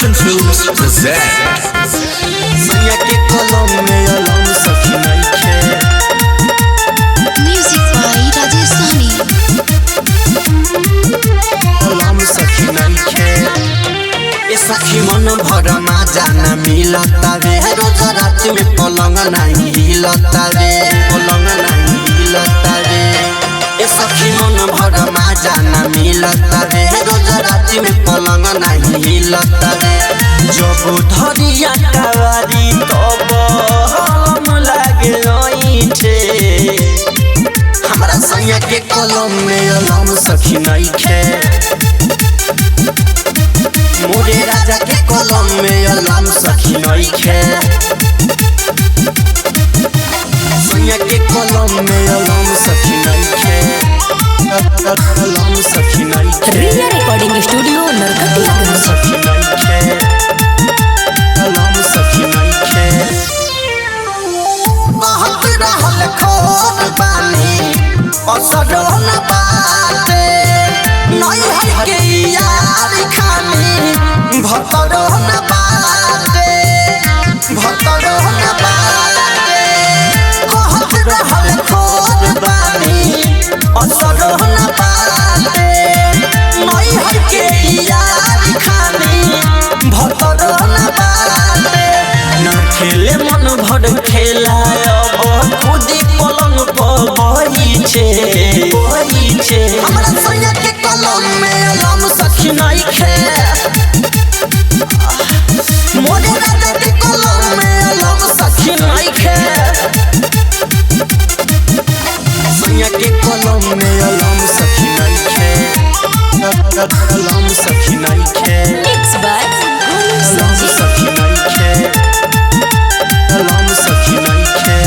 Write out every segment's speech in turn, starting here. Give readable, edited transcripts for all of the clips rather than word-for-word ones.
Production Films present सैया के कलम में अलम सखी नइखे। Music by Rajesh Sahni। अलम सखी नइखे। ए सखी मन भर ना जाना मिलता रे, रोज रात में पलंग नहीं हिलता रे, पलंग नहीं हिलता रे। ए सखी मन भर ना जाना मिलता रे, रोज रात में पलंग नहीं हिलता रे। जब धरिया कावारी तब हम लागे ओइठे, हमरा सैया के कलम में अलम सखी नइखे। मोरे राजा के कलम में अलम सखी नइखे। सैया के कलम में अलम सखी नइखे, अलम सखी नइखे। रिया रिकॉर्डिंग स्टूडियो नरकटियागंज। सखी नइखे, अलम सखी नइखे। बहुत रहल खोर बानी असर न बाटे, नहीं है के यार खानी भतर न बाटे, भतर न बाटे। बहुत रहल खोर बानी असर न बाटे, नहीं है के यार खानी भतर न बाटे। ना खेले मन भर खेला अब खुदी पलंग पर बहिछे, बहिछे। हमरा सैया के कलम में अलम सखी नइखे। मोरे राजा के कलम में अलम सखी नइखे। सैया के कलम में अलम सखी नइखे, अलम सखी नइखे। मिक्स बाय अलम सखी नइखे, अलम सखी नइखे।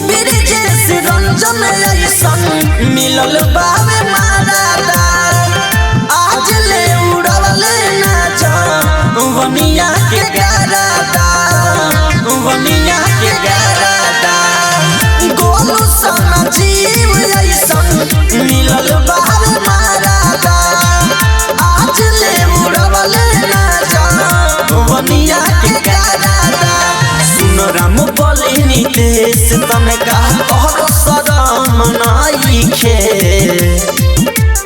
ब्रिजेश रंजन ऐसन मिलल बावे मारादा, आज ले उड़वले ना जा वनिया के गारादा, वनिया के गारादा। गोलू सना जीव ऐसन मिलल बावे मारादा, आज ले उड़वले ना जा वनिया के गारादा। सुन राम बोले नितेश तने का तोहर सदम नइखे।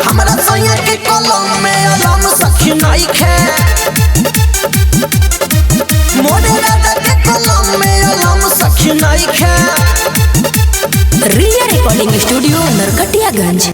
हमरा सैया के कलम में अलम सखी नइखे। मोरे राजा के कलम में अलम सखी नइखे। रिया रिकॉर्डिंग स्टूडियो नरकटियागंज।